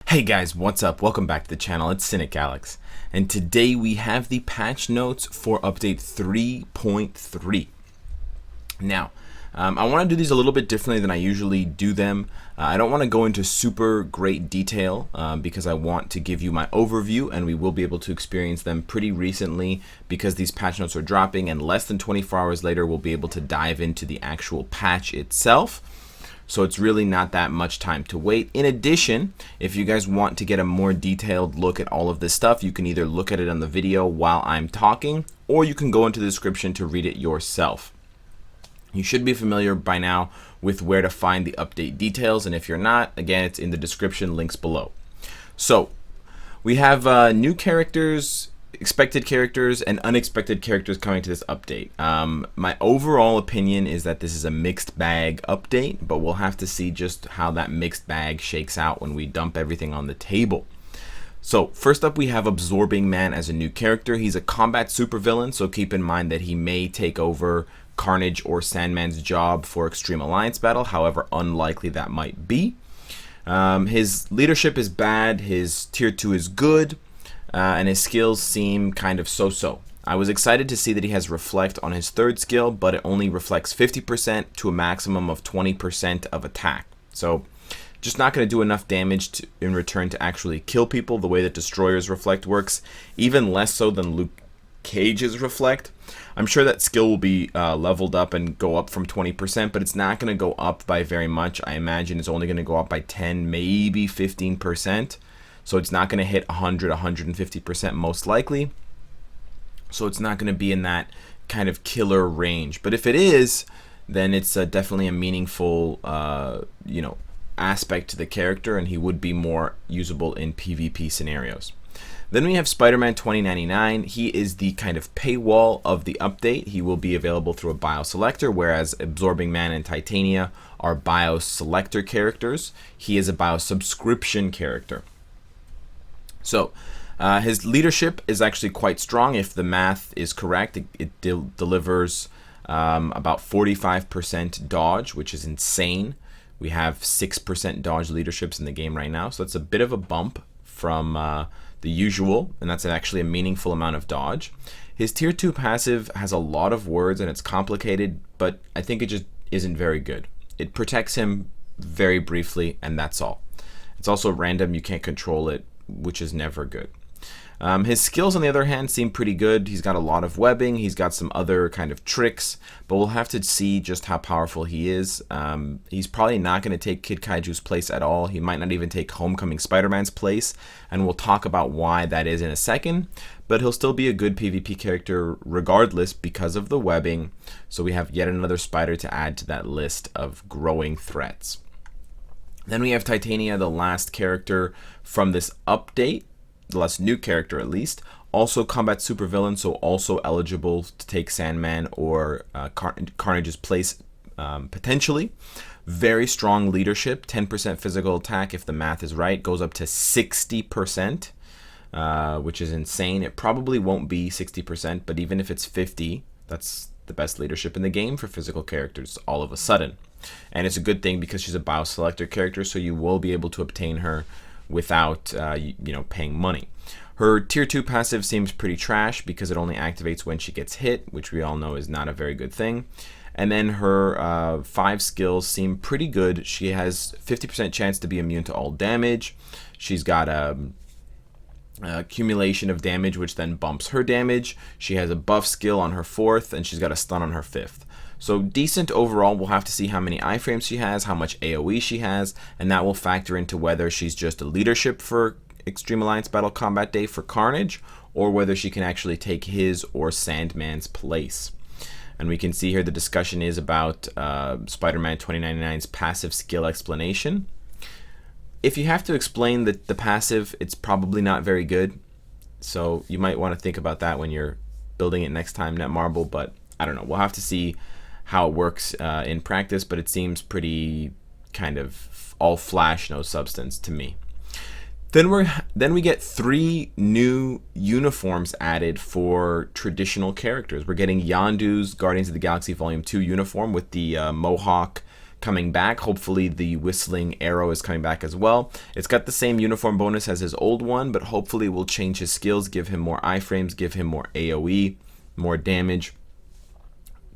Hey guys, what's up? Welcome back to the channel. It's Cynicalex, and today we have the patch notes for update 3.3. Now, I want to do these a little bit differently than I usually do them. I don't want to go into super great detail because I want to give you my overview, and we will be able to experience them pretty recently because these patch notes are dropping, and less than 24 hours later we'll be able to dive into the actual patch itself. So it's really not that much time to wait. In addition, if you guys want to get a more detailed look at all of this stuff, you can either look at it on the video while I'm talking, or you can go into the description to read it yourself. You should be familiar by now with where to find the update details, and if you're not, again, it's in the description, links below. So we have new characters, expected characters, and unexpected characters coming to this update. My overall opinion is that this is a mixed bag update, but we'll have to see just how that mixed bag shakes out when we dump everything on the table. So first up, we have Absorbing Man as a new character. He's a combat supervillain, so keep in mind that he may take over Carnage or Sandman's job for Extreme Alliance battle, however unlikely that might be. His leadership is bad, his tier 2 is good, and his skills seem kind of so-so. I was excited to see that he has Reflect on his third skill, but it only reflects 50% to a maximum of 20% of attack. So just not going to do enough damage in return to actually kill people the way that Destroyer's Reflect works, even less so than Luke Cage's Reflect. I'm sure that skill will be leveled up and go up from 20%, but it's not going to go up by very much. I imagine it's only going to go up by 10, maybe 15%. So it's not going to hit 100, 150% most likely. So it's not going to be in that kind of killer range. But if it is, then it's definitely a meaningful, aspect to the character, and he would be more usable in PvP scenarios. Then we have Spider-Man 2099. He is the kind of paywall of the update. He will be available through a BIOS selector, whereas Absorbing Man and Titania are BIOS selector characters. He is a BIOS subscription character. So his leadership is actually quite strong. If the math is correct, it delivers about 45% dodge, which is insane. We have 6% dodge leaderships in the game right now, so that's a bit of a bump from the usual, and that's actually a meaningful amount of dodge. His tier 2 passive has a lot of words and it's complicated, but I think it just isn't very good. It protects him very briefly, and that's all. It's also random, you can't control it, which is never good. His skills, on the other hand, seem pretty good. He's got a lot of webbing, he's got some other kind of tricks, but we'll have to see just how powerful he is. He's probably not going to take Kid Kaiju's place at all. He might not even take Homecoming Spider-Man's place, and we'll talk about why that is in a second, but he'll still be a good PvP character regardless because of the webbing, so we have yet another spider to add to that list of growing threats. Then we have Titania, the last character from this update, the last new character at least, also combat supervillain, so also eligible to take Sandman or Carnage's place potentially. Very strong leadership, 10% physical attack if the math is right, goes up to 60%, which is insane. It probably won't be 60%, but even if it's 50, that's the best leadership in the game for physical characters all of a sudden. And it's a good thing because she's a BIOS selector character, so you will be able to obtain her without paying money. Her tier 2 passive seems pretty trash because it only activates when she gets hit, which we all know is not a very good thing. And then her 5 skills seem pretty good. She has 50% chance to be immune to all damage. She's got accumulation of damage, which then bumps her damage. She has a buff skill on her 4th, and she's got a stun on her 5th. So decent overall. We'll have to see how many iframes she has, how much AoE she has, and that will factor into whether she's just a leadership for Extreme Alliance Battle Combat Day for Carnage, or whether she can actually take his or Sandman's place. And we can see here the discussion is about Spider-Man 2099's passive skill explanation. If you have to explain the passive, it's probably not very good. So you might want to think about that when you're building it next time, Netmarble, but I don't know. We'll have to see how it works in practice, but it seems pretty kind of all flash, no substance to me. Then we get 3 new uniforms added for traditional characters. We're getting Yondu's Guardians of the Galaxy Volume 2 uniform with the Mohawk coming back. Hopefully the whistling arrow is coming back as well. It's got the same uniform bonus as his old one, but hopefully it will change his skills, give him more iframes, give him more AoE, more damage.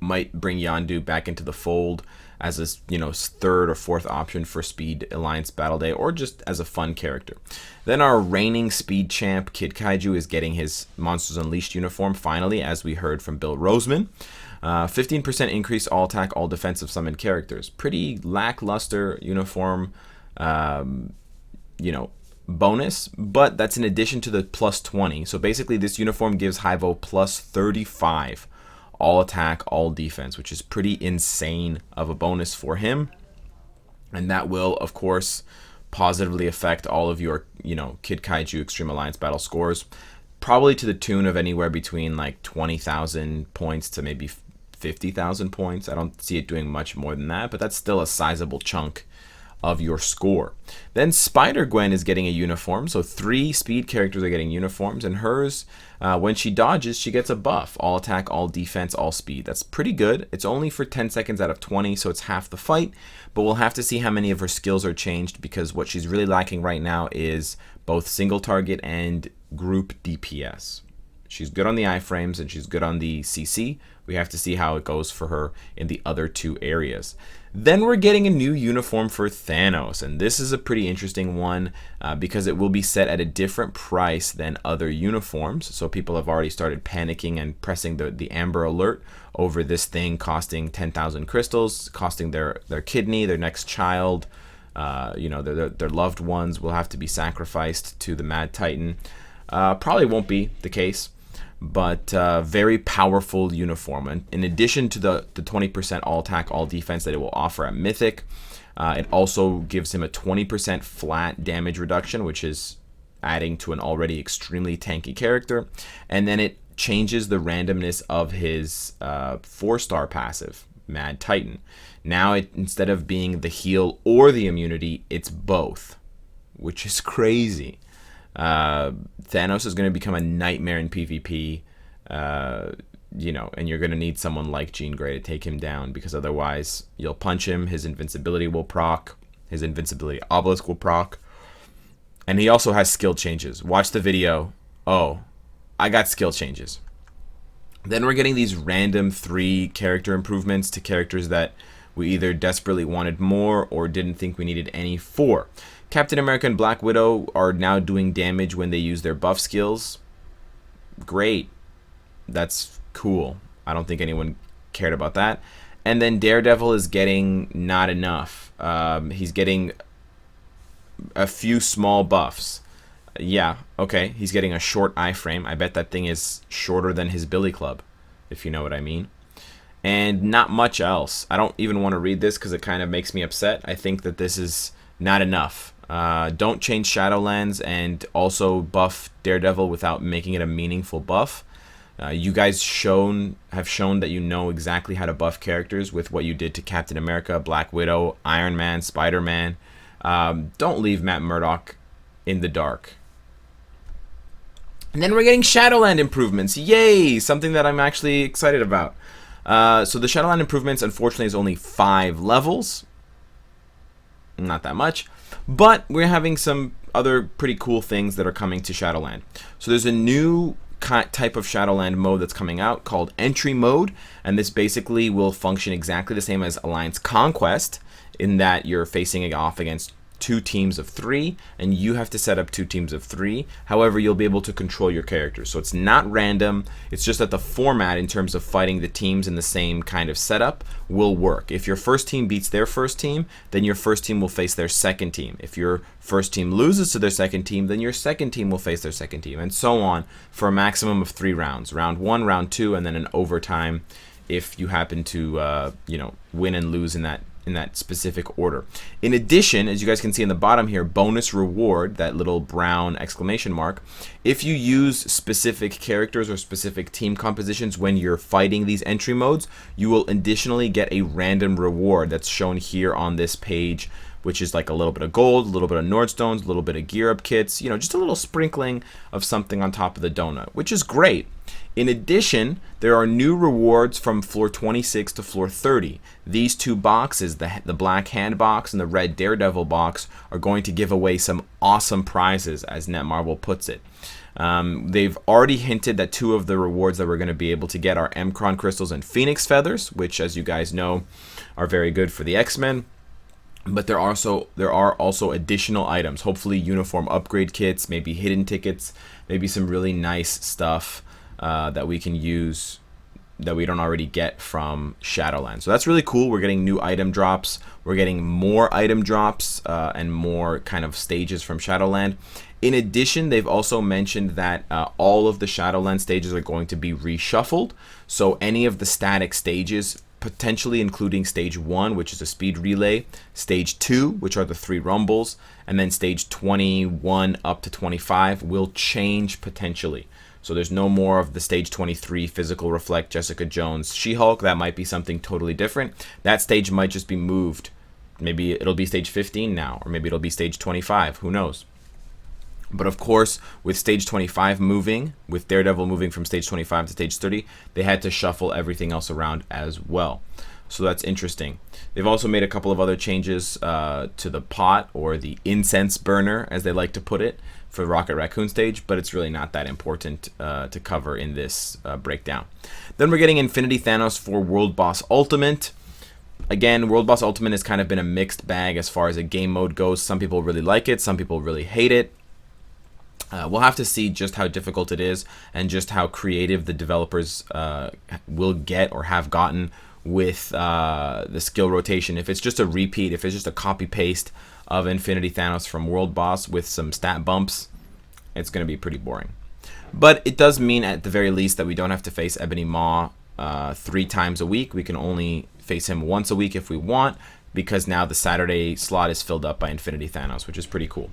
Might bring Yondu back into the fold as a third or fourth option for Speed Alliance Battle Day, or just as a fun character. Then our reigning Speed champ Kid Kaiju is getting his Monsters Unleashed uniform finally, as we heard from Bill Roseman. 15% increase all attack, all defensive summoned characters. Pretty lackluster uniform, bonus, but that's in addition to the plus 20. So basically this uniform gives Hyvo plus 35 all attack, all defense, which is pretty insane of a bonus for him. And that will, of course, positively affect all of your, Kid Kaiju Extreme Alliance battle scores, probably to the tune of anywhere between like 20,000 points to maybe 50,000 points. I don't see it doing much more than that, but that's still a sizable chunk of your score. Then Spider-Gwen is getting a uniform, so 3 speed characters are getting uniforms, and hers, when she dodges, she gets a buff. All attack, all defense, all speed. That's pretty good. It's only for 10 seconds out of 20, so it's half the fight, but we'll have to see how many of her skills are changed, because what she's really lacking right now is both single target and group DPS. She's good on the iframes and she's good on the CC. We have to see how it goes for her in the other 2 areas. Then we're getting a new uniform for Thanos, and this is a pretty interesting one because it will be set at a different price than other uniforms. So people have already started panicking and pressing the Amber Alert over this thing costing 10,000 crystals, costing their kidney, their next child, their loved ones will have to be sacrificed to the Mad Titan. Probably won't be the case, but very powerful uniform. And in addition to the 20% all attack, all defense that it will offer at Mythic, it also gives him a 20% flat damage reduction, which is adding to an already extremely tanky character. And then it changes the randomness of his 4-star passive, Mad Titan. Now, instead of being the heal or the immunity, it's both, which is crazy. Thanos is going to become a nightmare in PvP, and you're going to need someone like Jean Grey to take him down, because otherwise you'll punch him, his invincibility will proc, his invincibility obelisk will proc, and he also has skill changes. Watch the video. Oh, I got skill changes. Then we're getting these random 3 character improvements to characters that we either desperately wanted more or didn't think we needed any for. Captain America and Black Widow are now doing damage when they use their buff skills. Great. That's cool. I don't think anyone cared about that. And then Daredevil is getting not enough. He's getting a few small buffs. Yeah, okay. He's getting a short iframe. I bet that thing is shorter than his Billy Club, if you know what I mean. And not much else. I don't even want to read this because it kind of makes me upset. I think that this is not enough. Don't change Shadowlands and also buff Daredevil without making it a meaningful buff. You guys have shown that you know exactly how to buff characters with what you did to Captain America, Black Widow, Iron Man, Spider-Man. Don't leave Matt Murdock in the dark. And then we're getting Shadowland improvements. Yay! Something that I'm actually excited about. So the Shadowland improvements, unfortunately, is only 5 levels. Not that much. But we're having some other pretty cool things that are coming to Shadowland. So there's a new type of Shadowland mode that's coming out called Entry Mode, and this basically will function exactly the same as Alliance Conquest, in that you're facing off against 2 teams of 3, and you have to set up 2 teams of 3. However, you'll be able to control your characters. So it's not random. It's just that the format in terms of fighting the teams in the same kind of setup will work. If your first team beats their first team, then your first team will face their second team. If your first team loses to their second team, then your second team will face their second team, and so on for a maximum of 3 rounds. Round 1, round 2, and then an overtime if you happen to win and lose in that specific order. In addition, as you guys can see in the bottom here, bonus reward, that little brown exclamation mark, if you use specific characters or specific team compositions when you're fighting these entry modes, you will additionally get a random reward that's shown here on this page, which is like a little bit of gold, a little bit of Nordstones, a little bit of gear up kits, just a little sprinkling of something on top of the donut, which is great. In addition, there are new rewards from floor 26 to floor 30. These two boxes, the black hand box and the red Daredevil box, are going to give away some awesome prizes, as Netmarble puts it. They've already hinted that two of the rewards that we're going to be able to get are Mcron crystals and Phoenix feathers, which, as you guys know, are very good for the X-Men. But there are also additional items, hopefully uniform upgrade kits, maybe hidden tickets, maybe some really nice stuff that we can use that we don't already get from Shadowland. So that's really cool. We're getting new item drops. We're getting more item drops and more kind of stages from Shadowland. In addition, they've also mentioned that all of the Shadowland stages are going to be reshuffled. So any of the static stages, potentially including stage 1, which is a speed relay, stage 2, which are the 3 rumbles, and then stage 21 up to 25 will change potentially. So there's no more of the stage 23 physical reflect Jessica Jones She-Hulk. That might be something totally different. That stage might just be moved. Maybe it'll be stage 15 now, or maybe it'll be stage 25. Who knows? But of course, with stage 25 moving, with Daredevil moving from stage 25 to stage 30, they had to shuffle everything else around as well. So that's interesting. They've also made a couple of other changes to the pot, or the incense burner, as they like to put it, for Rocket Raccoon stage, but it's really not that important to cover in this breakdown. Then we're getting Infinity Thanos for World Boss Ultimate. Again, World Boss Ultimate has kind of been a mixed bag as far as a game mode goes. Some people really like it, some people really hate it. We'll have to see just how difficult it is and just how creative the developers will get or have gotten with the skill rotation. If it's just a repeat, if it's just a copy-paste of Infinity Thanos from World Boss with some stat bumps, it's going to be pretty boring. But it does mean at the very least that we don't have to face Ebony Maw 3 times a week. We can only face him once a week if we want, because now the Saturday slot is filled up by Infinity Thanos, which is pretty cool.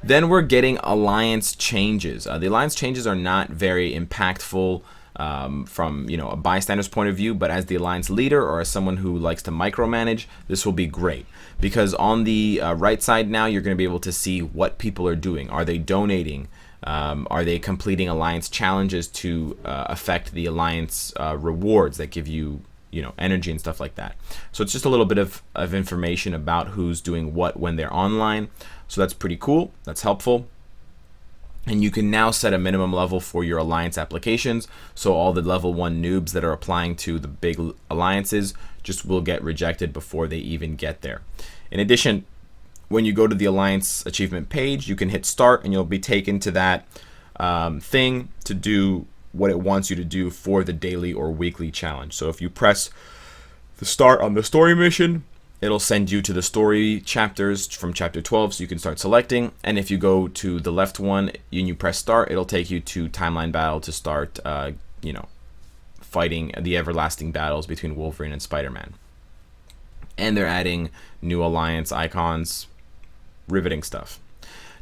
Then we're getting alliance changes. The alliance changes are not very impactful from a bystander's point of view, but as the alliance leader or as someone who likes to micromanage, this will be great, because on the right side now you're going to be able to see what people are doing. Are they donating? Are they completing alliance challenges to affect the alliance rewards that give you energy and stuff like that? So it's just a little bit of information about who's doing what when they're online. So that's pretty cool. That's helpful. And you can now set a minimum level for your alliance applications. So all the level 1 noobs that are applying to the big alliances just will get rejected before they even get there. In addition, when you go to the alliance achievement page, you can hit start and you'll be taken to that thing to do what it wants you to do for the daily or weekly challenge. So if you press the start on the story mission, it'll send you to the story chapters from chapter 12, so you can start selecting. And if you go to the left one and you press start, it'll take you to timeline battle to start fighting the everlasting battles between Wolverine and Spider-Man. And they're adding new alliance icons, riveting stuff.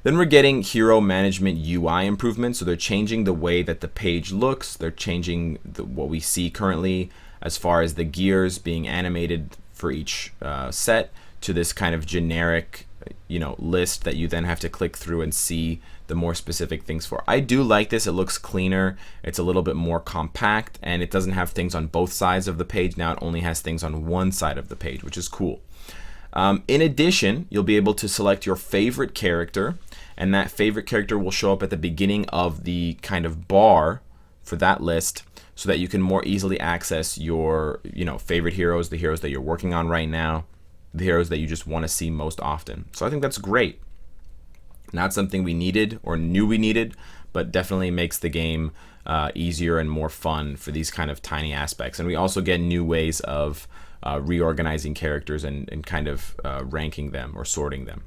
Then we're getting hero management UI improvements. So they're changing the way that the page looks. They're changing what we see currently as far as the gears being animated for each set to this kind of generic list that you then have to click through and see the more specific things for. I do like this. It looks cleaner. It's a little bit more compact, and it doesn't have things on both sides of the page. Now it only has things on one side of the page, which is cool. In addition, you'll be able to select your favorite character, and that favorite character will show up at the beginning of the kind of bar for that list, so that you can more easily access your favorite heroes, the heroes that you're working on right now, the heroes that you just want to see most often. So I think that's great. Not something we needed or knew we needed, but definitely makes the game easier and more fun for these kind of tiny aspects. And we also get new ways of reorganizing characters and kind of ranking them or sorting them.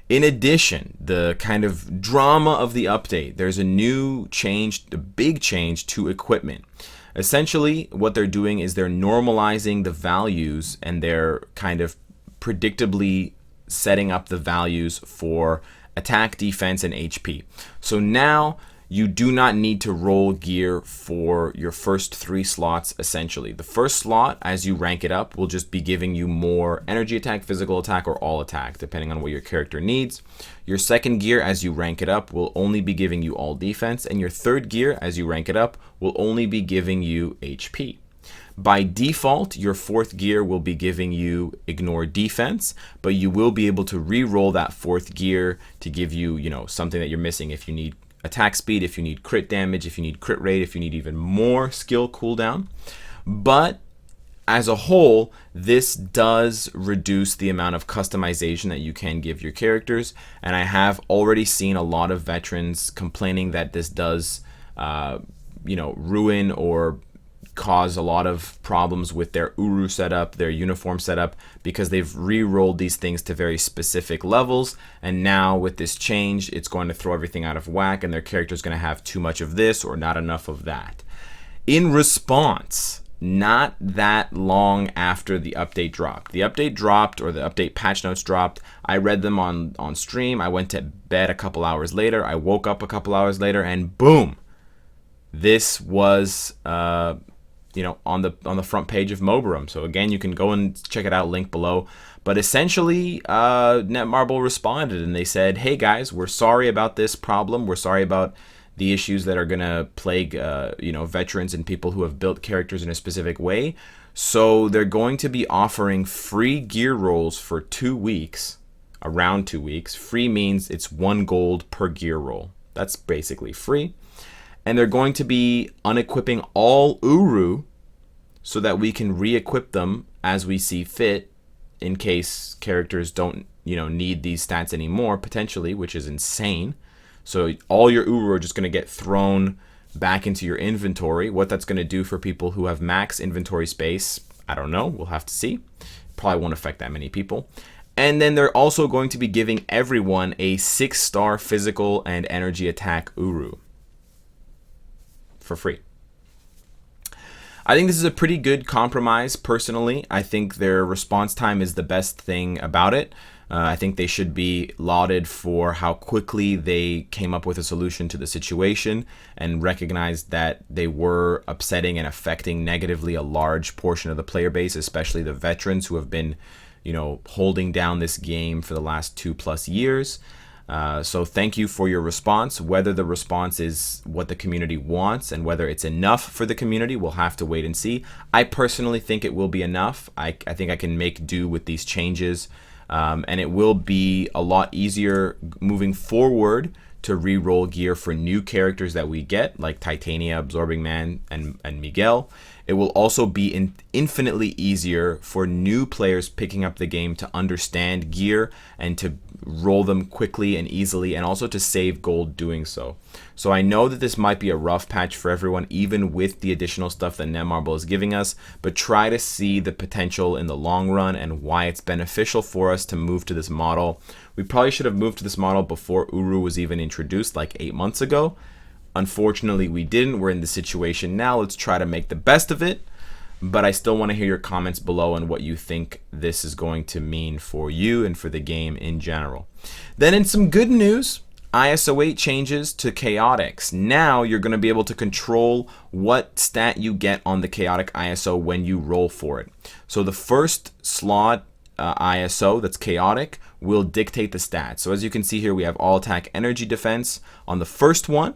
In addition, the kind of drama of the update, there's a new change, a big change to equipment. Essentially, what they're doing is they're normalizing the values, and they're kind of predictably setting up the values for attack, defense, and HP. So now you do not need to roll gear for your first 3 slots, essentially. The first slot, as you rank it up, will just be giving you more energy attack, physical attack, or all attack, depending on what your character needs. Your second gear, as you rank it up, will only be giving you all defense, and your third gear, as you rank it up, will only be giving you HP. By default, your fourth gear will be giving you ignore defense, but you will be able to re-roll that fourth gear to give you, something that you're missing if you need attack speed, if you need crit damage, if you need crit rate, if you need even more skill cooldown. But as a whole, this does reduce the amount of customization that you can give your characters, and I have already seen a lot of veterans complaining that this does, ruin or cause a lot of problems with their Uru setup, their uniform setup, because they've re-rolled these things to very specific levels, and now with this change, it's going to throw everything out of whack, and their character's going to have too much of this or not enough of that. In response, not that long after the update dropped. The update dropped, or the update patch notes dropped. I read them on stream. I went to bed a couple hours later. I woke up a couple hours later, and boom! This was on the front page of Mobarum. So again, you can go and check it out, link below. But essentially, Netmarble responded and they said, hey guys, we're sorry about this problem. We're sorry about the issues that are going to plague veterans and people who have built characters in a specific way. So they're going to be offering free gear rolls for 2 weeks, around 2 weeks. Free means it's 1 gold per gear roll. That's basically free. And they're going to be unequipping all Uru so that we can re-equip them as we see fit in case characters don't, need these stats anymore, potentially, which is insane. So all your Uru are just going to get thrown back into your inventory. What that's going to do for people who have max inventory space, I don't know. We'll have to see. Probably won't affect that many people. And then they're also going to be giving everyone a 6-star physical and energy attack Uru for free. I think this is a pretty good compromise, personally. I think their response time is the best thing about it. I think they should be lauded for how quickly they came up with a solution to the situation and recognized that they were upsetting and affecting negatively a large portion of the player base, especially the veterans who have been, holding down this game for the last 2+ years. So thank you for your response. Whether the response is what the community wants and whether it's enough for the community, we'll have to wait and see. I personally think it will be enough. I think I can make do with these changes, and it will be a lot easier moving forward to re-roll gear for new characters that we get, like Titania, Absorbing Man, and Miguel. It will also be infinitely easier for new players picking up the game to understand gear and to roll them quickly and easily, and also to save gold doing so. So I know that this might be a rough patch for everyone, even with the additional stuff that Netmarble is giving us, but try to see the potential in the long run and why it's beneficial for us to move to this model. We probably should have moved to this model before Uru was even introduced, like 8 months ago. Unfortunately, we didn't. We're in the situation now. Let's try to make the best of it. But I still want to hear your comments below on what you think this is going to mean for you and for the game in general. Then in some good news, ISO 8 changes to Chaotix. Now you're going to be able to control what stat you get on the Chaotic ISO when you roll for it. So the first slot ISO that's Chaotic will dictate the stats. So as you can see here, we have all attack, energy, defense on the first one.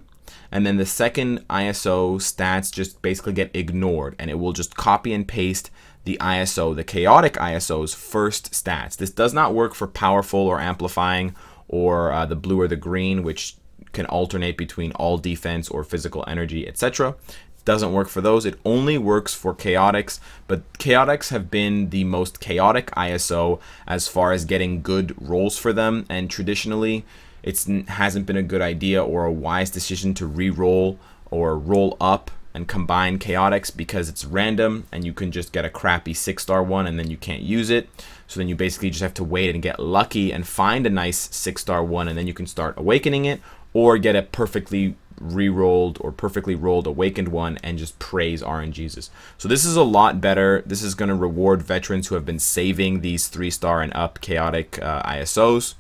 And then the second ISO stats just basically get ignored, and it will just copy and paste the ISO, the Chaotic ISO's first stats. This does not work for powerful or amplifying or the blue or the green, which can alternate between all defense or physical energy, etc. Doesn't work for those. It only works for Chaotix, but Chaotix have been the most chaotic ISO as far as getting good rolls for them, and traditionally it hasn't been a good idea or a wise decision to re-roll or roll up and combine Chaotix because it's random and you can just get a crappy 6-star one and then you can't use it. So then you basically just have to wait and get lucky and find a nice 6-star one, and then you can start awakening it, or get a perfectly re-rolled or perfectly rolled awakened one and just praise RNGesus. So this is a lot better. This is going to reward veterans who have been saving these 3-star and up Chaotic ISOs.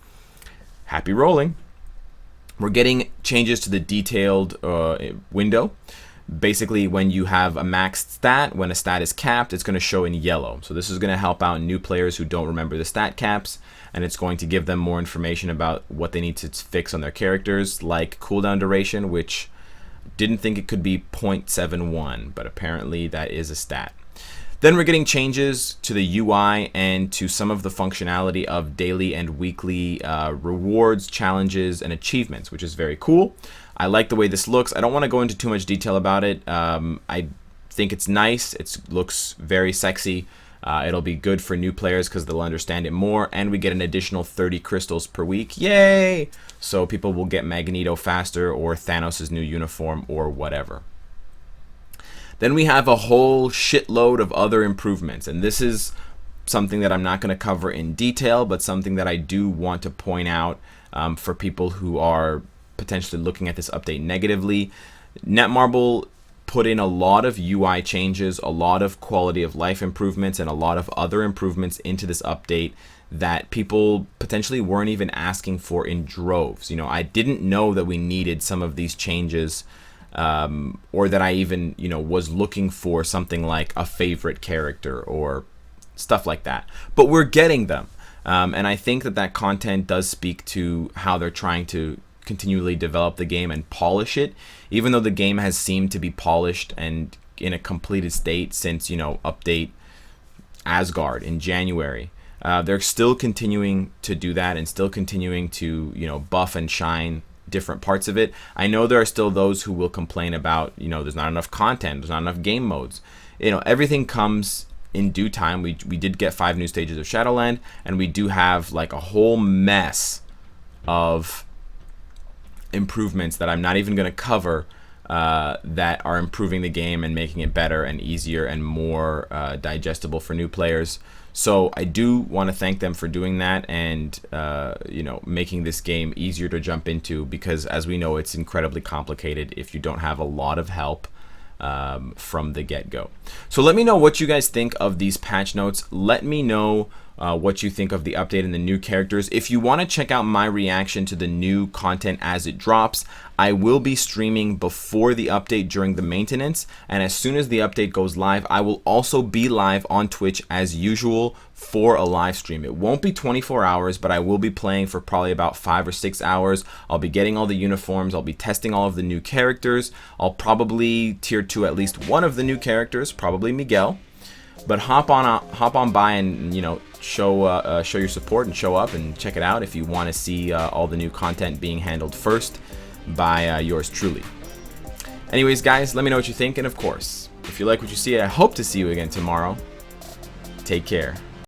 Happy rolling. We're getting changes to the detailed window. Basically, when you have a maxed stat, when a stat is capped, it's going to show in yellow. So this is going to help out new players who don't remember the stat caps, and it's going to give them more information about what they need to fix on their characters, like cooldown duration, which didn't think it could be 0.71, but apparently that is a stat. Then we're getting changes to the UI and to some of the functionality of daily and weekly rewards, challenges, and achievements, which is very cool. I like the way this looks. I don't want to go into too much detail about it. I think it's nice. It looks very sexy. It'll be good for new players because they'll understand it more, and we get an additional 30 crystals per week. Yay! So people will get Magneto faster, or Thanos' new uniform, or whatever. Then we have a whole shitload of other improvements, and this is something that I'm not going to cover in detail, but something that I do want to point out for people who are potentially looking at this update negatively. Netmarble put in a lot of UI changes, a lot of quality of life improvements, and a lot of other improvements into this update that people potentially weren't even asking for in droves. You know, I didn't know that we needed some of these changes, or that I even, you know, was looking for something like a favorite character or stuff like that. But we're getting them, and I think that that content does speak to how they're trying to continually develop the game and polish it, even though the game has seemed to be polished and in a completed state since, you know, update Asgard in January. They're still continuing to do that and still continuing to, you know, buff and shine different parts of it. I know there are still those who will complain about, you know, there's not enough content, there's not enough game modes. You know, everything comes in due time. We did get 5 new stages of Shadowland, and we do have like a whole mess of improvements that I'm not even going to cover, that are improving the game and making it better and easier and more digestible for new players. So I do want to thank them for doing that and you know, making this game easier to jump into, because as we know, it's incredibly complicated if you don't have a lot of help from the get-go. So let me know what you guys think of these patch notes. Let me know what you think of the update and the new characters. If you want to check out my reaction to the new content as it drops, I will be streaming before the update during the maintenance, and as soon as the update goes live, I will also be live on Twitch as usual for a live stream. It won't be 24 hours, but I will be playing for probably about 5 or 6 hours. I'll be getting all the uniforms, I'll be testing all of the new characters, I'll probably tier 2 at least one of the new characters, probably Miguel. But hop on by and, you know, show your support and show up and check it out if you want to see all the new content being handled first by yours truly. Anyways, guys, let me know what you think, and of course, if you like what you see, I hope to see you again tomorrow. Take care.